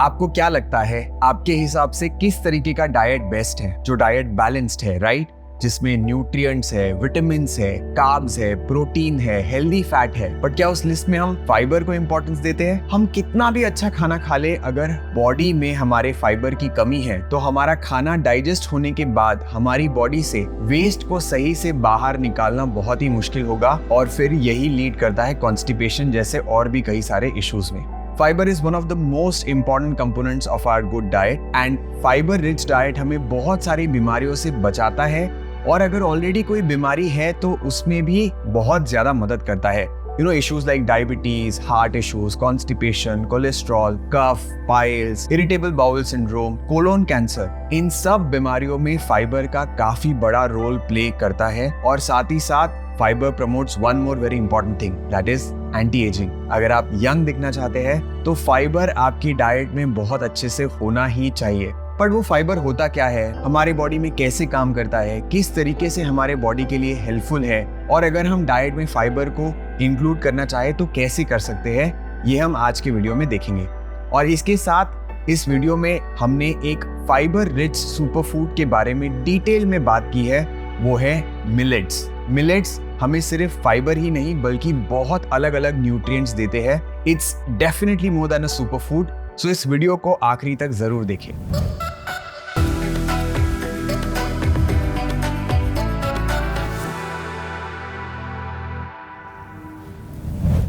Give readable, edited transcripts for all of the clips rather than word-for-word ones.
आपको क्या लगता है, आपके हिसाब से किस तरीके का डाइट बेस्ट है? जो डाइट बैलेंस्ड है, राइट, जिसमें न्यूट्रिएंट्स है, विटामिन्स है, कार्ब्स है, प्रोटीन है, हेल्दी फैट है, बट क्या उस लिस्ट में हम फाइबर को इंपॉर्टेंस देते हैं? हम कितना भी अच्छा खाना खा ले, अगर बॉडी में हमारे फाइबर की कमी है तो हमारा खाना डाइजेस्ट होने के बाद हमारी बॉडी से वेस्ट को सही से बाहर निकालना बहुत ही मुश्किल होगा, और फिर यही लीड करता है कॉन्स्टिपेशन जैसे और भी कई सारे इश्यूज में। Fibre is one of the most important components of our good diet, and fibre rich diet हमें बहुत सारी बीमारियों से बचाता है, और अगर ऑलरेडी कोई बीमारी है तो उसमें भी बहुत ज्यादा मदद करता है। Issues like diabetes, heart issues, constipation, cholesterol, cough, piles, irritable bowel syndrome, colon cancer, इन सब बीमारियों में फाइबर का काफी बड़ा रोल प्ले करता है। और साथ ही साथ fibre promotes one more very important thing, that is anti ageing. अगर आप यंग दिखना चाहते हैं तो फाइबर आपकी डाइट में बहुत अच्छे से होना ही चाहिए। पर वो फाइबर होता क्या है, हमारे बॉडी में कैसे काम करता है, किस तरीके से हमारे बॉडी के लिए हेल्पफुल है, और अगर हम डाइट में फाइबर को इंक्लूड करना चाहे तो कैसे कर सकते हैं, ये हम आज के वीडियो में देखेंगे। और इसके साथ इस वीडियो में हमने एक फाइबर रिच सुपरफूड के बारे में डिटेल में बात की है, वो है मिलेट्स। मिलेट्स हमें सिर्फ फाइबर ही नहीं बल्कि बहुत अलग अलग न्यूट्रिएंट्स देते हैं। It's definitely more than a superfood, so इस वीडियो को आखिरी तक जरूर देखें।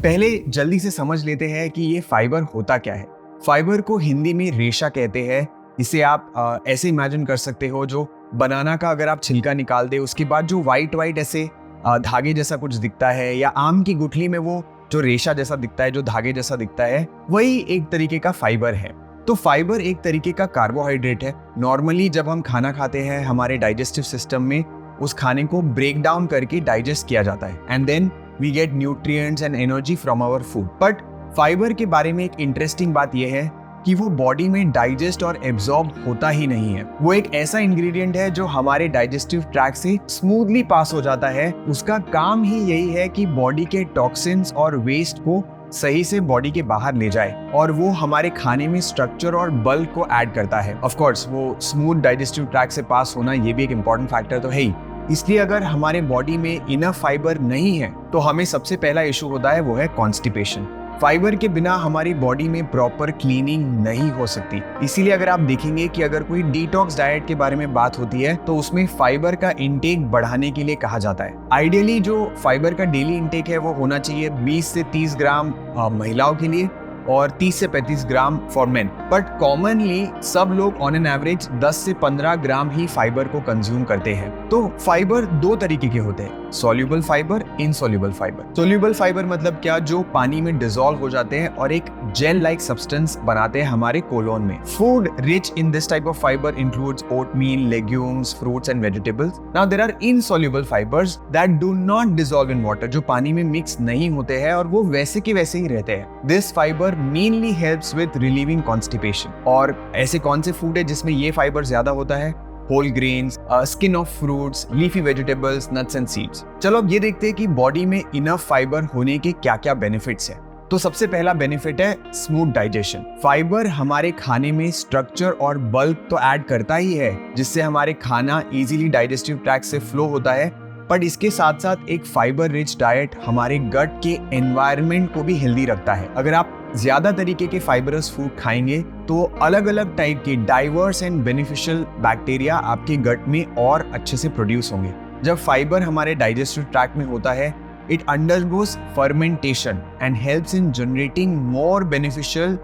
पहले जल्दी से समझ लेते हैं कि ये फाइबर होता क्या है। फाइबर को हिंदी में रेशा कहते हैं। इसे आप ऐसे इमेजिन कर सकते हो, जो बनाना का अगर आप छिलका निकाल दे उसके बाद जो वाइट ऐसे धागे जैसा कुछ दिखता है, या आम की गुठली में वो जो रेशा जैसा दिखता है, जो धागे जैसा दिखता है, वही एक तरीके का फाइबर है। तो फाइबर एक तरीके का कार्बोहाइड्रेट है। नॉर्मली जब हम खाना खाते हैं हमारे डाइजेस्टिव सिस्टम में उस खाने को ब्रेक डाउन करके डाइजेस्ट किया जाता है, and then we get nutrients and energy from our food. But fibre के बारे में एक इंटरेस्टिंग बात यह है कि वो बॉडी में डाइजेस्ट और एब्जॉर्ब होता ही नहीं है। वो एक ऐसा इंग्रेडिएंट है जो हमारे डाइजेस्टिव ट्रैक्ट से स्मूथली पास हो जाता है। उसका काम ही यही है कि बॉडी के टॉक्सिन्स और वेस्ट को सही से बॉडी के बाहर ले जाए, और वो हमारे खाने में स्ट्रक्चर और बल्क को ऐड करता है। ऑफ कोर्स वो स्मूथ डाइजेस्टिव ट्रैक्ट से पास होना ये भी एक इंपॉर्टेंट फैक्टर तो है ही। इसलिए अगर हमारे बॉडी में इनफ फाइबर नहीं है तो हमें सबसे पहला इशू होता है, वो है कॉन्स्टिपेशन। फाइबर के बिना हमारी बॉडी में प्रॉपर क्लीनिंग नहीं हो सकती। इसीलिए अगर आप देखेंगे कि अगर कोई डिटॉक्स डाइट के बारे में बात होती है तो उसमें फाइबर का इंटेक बढ़ाने के लिए कहा जाता है। आइडियली जो फाइबर का डेली इंटेक है वो होना चाहिए 20 से 30 ग्राम महिलाओं के लिए और 30 से 35 gram for main. But commonly सब लोग ऑन एन एवरेज 10 से 15 ग्राम ही फाइबर को कंज्यूम करते हैं। तो फाइबर दो तरीके के होते हैं, soluble fibre, insoluble fibre. Soluble fibre मतलब क्या, जो पानी में डिसॉल्व हो जाते हैं और एक जेल लाइक सब्सटेंस बनाते हैं हमारे कोलोन में। Food rich in this type of fibre includes oatmeal, legumes, fruits and vegetables. Now there are insoluble fibres that do not dissolve in water, जो पानी में मिक्स नहीं होते हैं और वो वैसे के वैसे ही रहते हैं। This fibre mainly helps with relieving constipation. और ऐसे कौन से फूड है जिसमें ये फाइबर ज्यादा होता है? Whole grains, skin of fruits, leafy vegetables, nuts and seeds. चलो अब ये देखते हैं कि बॉडी में इनफ फाइबर होने के क्या क्या बेनिफिट्स है। तो सबसे पहला बेनिफिट है स्मूथ डाइजेशन। फाइबर हमारे खाने में स्ट्रक्चर और बल्क तो ऐड करता ही है, जिससे हमारे खाना इजीली डाइजेस्टिव ट्रैक्ट से फ्लो होता है, बट इसके साथ साथ एक फाइबर रिच डाइट हमारे गट के एनवायरनमेंट को भी हेल्दी रखता है। अगर आप ज्यादा तरीके के फाइबरस फूड खाएंगे तो अलग अलग टाइप के डाइवर्स एंड बेनिफिशियल बैक्टीरिया आपके गट में और अच्छे से प्रोड्यूस होंगे। जब फाइबर हमारे डाइजेस्टिव ट्रैक्ट में होता है, it undergoes fermentation and helps in generating more beneficial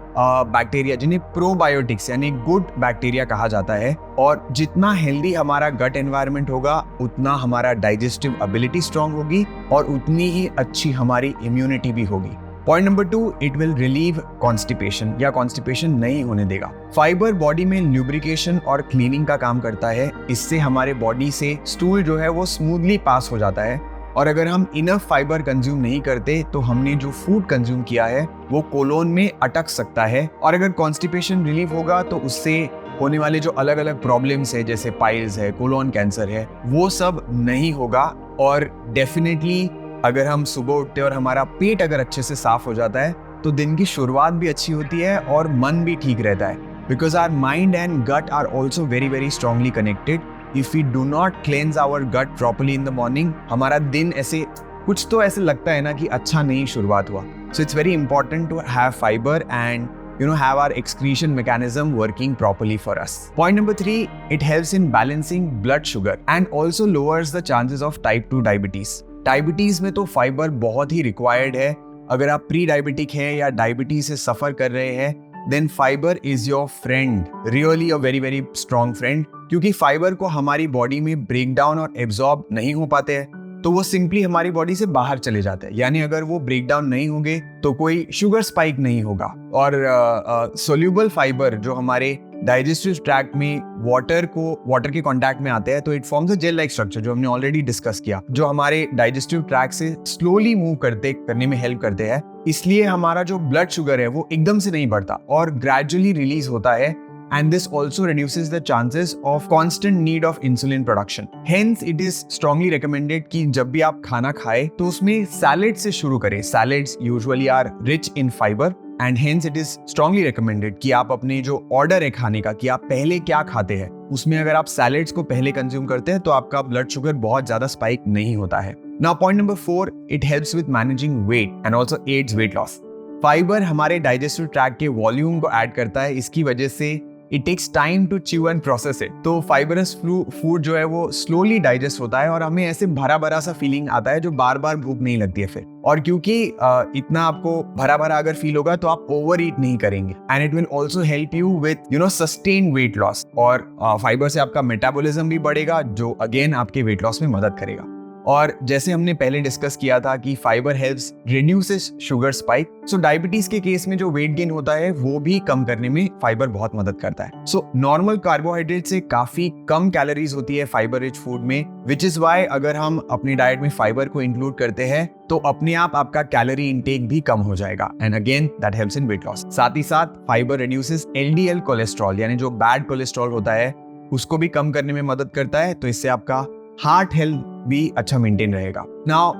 bacteria, जिन्हें प्रोबायोटिक्स यानी गुड बैक्टीरिया कहा जाता है। और जितना हेल्दी हमारा गट एनवायरनमेंट होगा उतना हमारा डाइजेस्टिव एबिलिटी स्ट्रांग होगी और उतनी ही अच्छी हमारी इम्यूनिटी भी होगी। Point number 2, it will relieve constipation, या कॉन्स्टिपेशन नहीं होने देगा। फाइबर बॉडी में ल्यूब्रिकेशन और क्लीनिंग का काम करता है। इससे हमारे बॉडी से स्टूल जो है वो स्मूथली पास हो जाता है। और अगर हम इनफ फाइबर कंज्यूम नहीं करते तो हमने जो फूड कंज्यूम किया है वो कोलोन में अटक सकता है, और अगर कॉन्स्टिपेशन रिलीव होगा तो उससे होने वाले जो अलग अलग प्रॉब्लम्स है, जैसे पाइल्स है, कोलोन कैंसर है, वो सब नहीं होगा। और डेफिनेटली अगर हम सुबह उठते और हमारा पेट अगर अच्छे से साफ हो जाता है तो दिन की शुरुआत भी अच्छी होती है और मन भी ठीक रहता है, because our mind and gut are also very very strongly connected. If we do not cleanse our gut properly in the morning, हमारा दिन ऐसे कुछ तो ऐसे लगता है ना कि अच्छा नहीं शुरुआत हुआ. So it's very important to have fibre and have our excretion mechanism working properly for us. Point number 3, it helps in balancing blood sugar and also lowers the chances of type 2 diabetes. Diabetes में तो fibre बहुत ही required है. अगर आप pre diabetic हैं या diabetes से सफर कर रहे हैं, then fiber is your friend, really a very very strong friend. क्योंकि फाइबर को हमारी बॉडी में ब्रेक डाउन और एब्जॉर्ब नहीं हो पाते हैं, तो वो सिंपली हमारी बॉडी से बाहर चले जाते हैं. यानी अगर वो ब्रेक डाउन नहीं होंगे तो कोई शुगर स्पाइक नहीं होगा. और सोल्यूबल फाइबर जो हमारे डाइजेस्टिव ट्रैक्ट में वाटर के कांटेक्ट में आते हैं, तो it forms a gel like structure, जो हमने ऑलरेडी डिस्कस किया, जो हमारे डाइजेस्टिव ट्रैक्ट से स्लोली मूव करने में हेल्प करते हैं. इसलिए हमारा जो ब्लड शुगर है वो एकदम से नहीं बढ़ता और ग्रेजुअली रिलीज होता है. And this also reduces the chances of constant need of insulin production. Hence, it is strongly recommended कि जब भी आप खाना खाएं तो उसमें सैलेड से शुरू करें. Salads usually are rich in fiber and hence it is strongly recommended कि आप अपने जो ऑर्डर है खाने का, कि आप पहले क्या खाते हैं, उसमें अगर आप सैलेड्स को पहले कंज्यूम करते हैं तो आपका ब्लड शुगर बहुत ज्यादा स्पाइक नहीं होता है. Now point number 4, it helps with managing weight and also aids weight loss. Fibre हमारे डाइजेस्टिव ट्रैक्ट के वॉल्यूम को ऐड करता है. इसकी वजह से it takes time to chew and process it. तो फाइबरस फूड जो है वो स्लोली डाइजेस्ट होता है और हमें ऐसे भरा भरा सा फीलिंग आता है, जो बार बार भूख नहीं लगती है फिर. और क्योंकि इतना आपको भरा भरा अगर फील होगा तो आप ओवर ईट नहीं करेंगे. And it will also help you with sustain weight loss. और फाइबर से आपका मेटाबॉलिज्म भी बढ़ेगा, जो अगेन आपके वेट लॉस में मदद करेगा. और जैसे हमने पहले डिस्कस किया था कि fibre helps reduces sugar spike. So diabetes के केस में जो वेट गेन होता है वो भी कम करने में फाइबर बहुत मदद करता है. सो नॉर्मल कार्बोहाइड्रेट से काफी कम कैलोरीज होती है फाइबर रिच फूड में, विच इज वाई अगर हम अपनी डाइट में फाइबर को इंक्लूड करते हैं तो अपने आप आपका कैलोरी इनटेक भी कम हो जाएगा. And again that helps in weight loss. साथ ही साथ फाइबर रिड्यूसेस एलडीएल कोलेस्ट्रॉल, यानी जो बैड कोलेस्ट्रॉल होता है उसको भी कम करने में मदद करता है. तो इससे आपका हार्ट हेल्थ भी अच्छा मेंटेन रहेगा. नाउ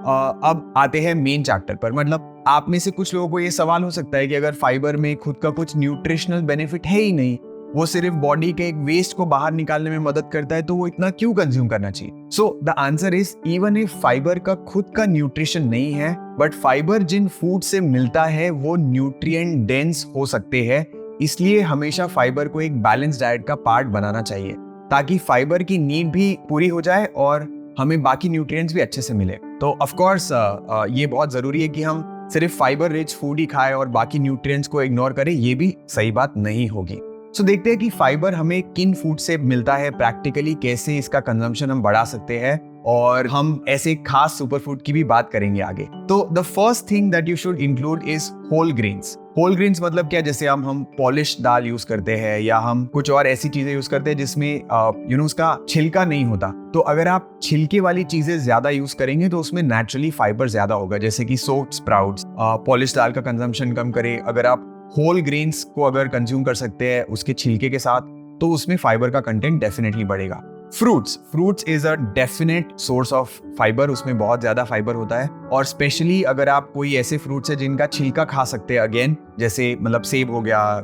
अब आते हैं मेन चैप्टर पर. मतलब आप में से कुछ लोगों को ये सवाल हो सकता है कि अगर फाइबर में खुद का कुछ न्यूट्रिशनल बेनिफिट है ही नहीं, वो सिर्फ बॉडी के एक वेस्ट को बाहर निकालने में मदद करता है, तो वो इतना क्यों कंज्यूम करना चाहिए? So the answer is, even if fibre का खुद का न्यूट्रिशन नहीं है, बट फाइबर जिन फूड से मिलता है वो न्यूट्रिएंट डेंस हो सकते हैं. इसलिए हमेशा फाइबर को एक बैलेंस डाइट का पार्ट बनाना चाहिए, ताकि फाइबर की नीड भी पूरी हो जाए और हमें बाकी न्यूट्रिएंट्स भी अच्छे से मिले. तो ऑफ कोर्स ये बहुत जरूरी है कि हम सिर्फ फाइबर रिच फूड ही खाएं और बाकी न्यूट्रिएंट्स को इग्नोर करें, ये भी सही बात नहीं होगी. सो देखते हैं कि फाइबर हमें किन फूड से मिलता है, प्रैक्टिकली कैसे इसका कंजम्पशन हम बढ़ा सकते हैं, और हम ऐसे खास सुपर फूड की भी बात करेंगे आगे. तो the first thing that you should include is whole grains. Whole grains मतलब क्या? जैसे हम पॉलिश दाल यूज करते हैं या हम कुछ और ऐसी चीजें यूज करते हैं जिसमें उसका छिलका नहीं होता. तो अगर आप छिलके वाली चीजें ज्यादा यूज करेंगे तो उसमें नेचुरली फाइबर ज्यादा होगा, जैसे कि सोक्ड स्प्राउट्स. पॉलिश दाल का कंजम्पशन कम करें. अगर आप होल ग्रेन्स को अगर कंज्यूम कर सकते हैं उसके छिलके के साथ, तो उसमें फाइबर का कंटेंट डेफिनेटली बढ़ेगा. Fruits is a definite source of fibre. उसमें बहुत ज्यादा फाइबर होता है, और स्पेशली अगर आप कोई ऐसे फ्रूट्स है जिनका छिलका खा सकते हैं, अगेन जैसे मतलब सेब हो गया,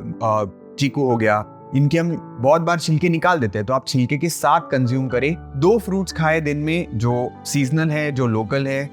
चीकू हो गया, इनके हम बहुत बार छिलके निकाल देते हैं, तो आप छिलके के साथ कंज्यूम करें. 2 फ्रूट्स खाएं दिन में, जो सीजनल है, जो लोकल है.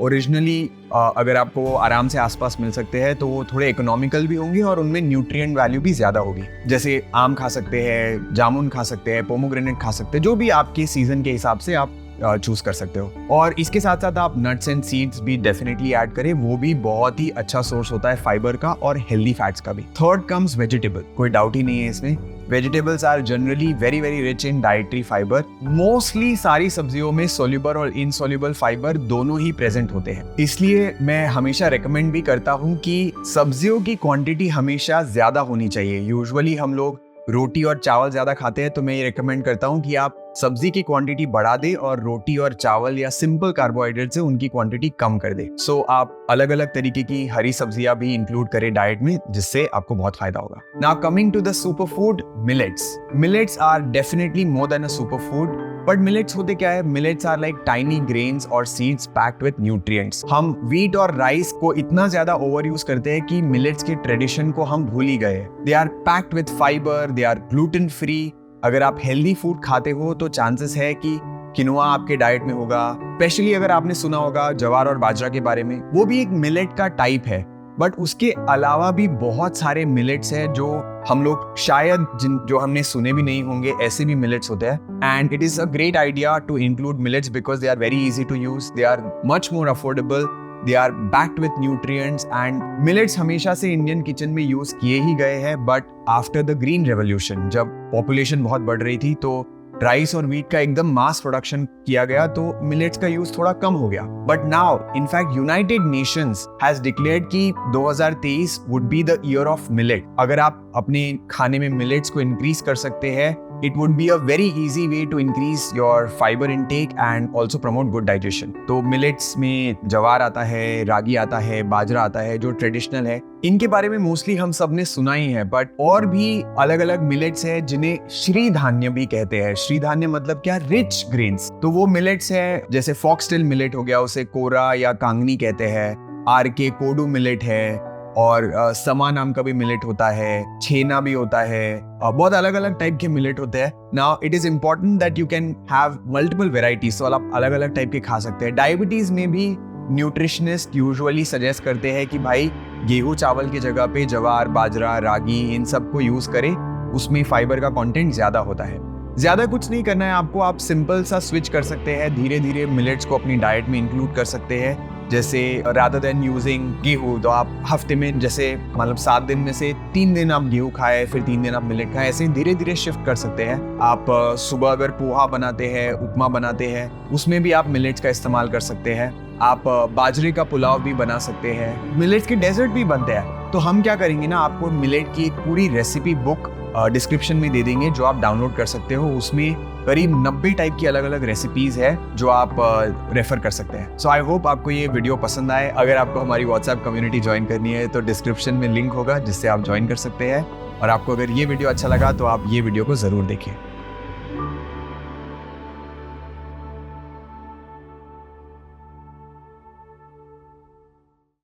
ओरिजिनली अगर आपको आराम से आसपास मिल सकते हैं तो वो थोड़े इकोनॉमिकल भी होंगे और उनमें न्यूट्रिएंट वैल्यू भी ज्यादा होगी. जैसे आम खा सकते हैं, जामुन खा सकते हैं, पोमोग्रेनेट खा सकते हैं, जो भी आपके सीजन के हिसाब से आप चूज कर सकते हो. और इसके साथ साथ आप नट्स एंड सीड्स भी डेफिनेटली ऐड करें, वो भी बहुत ही अच्छा सोर्स होता है फाइबर का और हेल्दी फैट्स का भी. Third comes vegetable. कोई डाउट ही नहीं है इसमें. Vegetables are generally very very rich in dietary fibre. Mostly सारी सब्जियों में सोल्यूबल और इनसोल्यूबल फाइबर दोनों ही प्रेजेंट होते हैं. इसलिए मैं हमेशा रेकमेंड भी करता हूँ कि सब्जियों की क्वांटिटी हमेशा ज्यादा होनी चाहिए. यूजुअली हम लोग रोटी और चावल ज्यादा खाते हैं, तो मैं ये रेकमेंड करता हूँ कि आप सब्जी की क्वांटिटी बढ़ा दे और रोटी और चावल या सिंपल कार्बोहाइड्रेट से उनकी क्वांटिटी कम कर दे. सो आप अलग अलग तरीके की हरी सब्जियां भी इंक्लूड करें डाइट में, जिससे आपको बहुत फायदा होगा. Now coming to the super food, millets. Millets are definitely more than a super food. But millets होते क्या है? Millets are like tiny grains और सीड्स पैक्ड विद न्यूट्रिएंट्स। हम व्हीट और राइस को इतना ज्यादा ओवर यूज करते हैं कि मिलेट्स के ट्रेडिशन को हम भूल ही गए। They are packed with fibre, they are gluten free. अगर आप हेल्दी फूड खाते हो तो चांसेस है कि किनोआ आपके डाइट में होगा। स्पेशली अगर आपने सुना होगा ज्वार और बाजरा के बारे में, वो भी एक मिलेट का टाइप है। बट उसके अलावा भी बहुत सारे मिलेट्स हैं जो हम लोग शायद जो हमने सुने भी नहीं होंगे, ऐसे भी मिलेट्स होते हैं। And it is a great idea to include millets because they are very easy to use, they are much more affordable, they are packed with nutrients. And millets हमेशा से इंडियन किचन में use किए ही गए हैं, but after the green revolution, जब population बहुत बढ़ रही थी तो राइस और व्हीट का एकदम मास प्रोडक्शन किया गया, तो मिलेट्स का यूज थोड़ा कम हो गया। But now in fact United Nations has declared कि 2023 would be the year of millet. अगर आप अपने खाने में मिलेट्स को इंक्रीज कर सकते हैं, it would be a very easy way to increase your fiber intake and also promote good digestion. तो मिलेट्स में ज्वार आता है, रागी आता है, बाजरा आता है जो ट्रेडिशनल है। इनके बारे में मोस्टली हम सब ने सुना ही है, बट और भी अलग अलग मिलेट्स है जिन्हें श्री धान्य भी कहते हैं। श्री धान्य मतलब क्या? Rich grains. तो वो मिलेट्स है जैसे फॉक्सटेल मिलेट हो गया, उसे कोरा या कांगनी कहते हैं। आरके कोडू मिलेट है, और समा नाम का भी मिलेट होता है, छेना भी होता है। बहुत अलग अलग टाइप के मिलेट होते हैं। Now it is important that you can have multiple varieties, तो आप अलग अलग टाइप के खा सकते हैं। डायबिटीज में भी न्यूट्रिशनिस्ट यूजुअली सजेस्ट करते हैं कि भाई गेहूं चावल की जगह पे ज्वार, बाजरा, रागी इन सब को यूज करें, उसमें फाइबर का कंटेंट ज्यादा होता है। ज्यादा कुछ नहीं करना है आपको, आप सिंपल सा स्विच कर सकते हैं, धीरे धीरे मिलेट्स को अपनी डाइट में इंक्लूड कर सकते हैं। जैसे रादर देन यूजिंग गेहूं, तो आप हफ्ते में जैसे मतलब 7 दिन में से 3 दिन आप गेहूं खाए, फिर 3 दिन आप मिलेट खाए, ऐसे धीरे धीरे शिफ्ट कर सकते हैं। आप सुबह अगर पोहा बनाते हैं, उपमा बनाते हैं, उसमें भी आप मिलेट्स का इस्तेमाल कर सकते हैं। आप बाजरे का पुलाव भी बना सकते हैं। मिलेट्स के डेजर्ट भी बनते हैं। तो हम क्या करेंगे ना, आपको मिलेट की एक पूरी रेसिपी बुक डिस्क्रिप्शन में दे देंगे जो आप डाउनलोड कर सकते हो। उसमें करीब 90 टाइप की अलग अलग रेसिपीज है जो आप रेफर कर सकते हैं। सो आई होप आपको ये वीडियो पसंद आए। अगर आपको हमारी व्हाट्सएप कम्युनिटी ज्वाइन करनी है तो डिस्क्रिप्शन में लिंक होगा जिससे आप ज्वाइन कर सकते हैं। और आपको अगर ये वीडियो अच्छा लगा तो आप ये वीडियो को जरूर देखिए।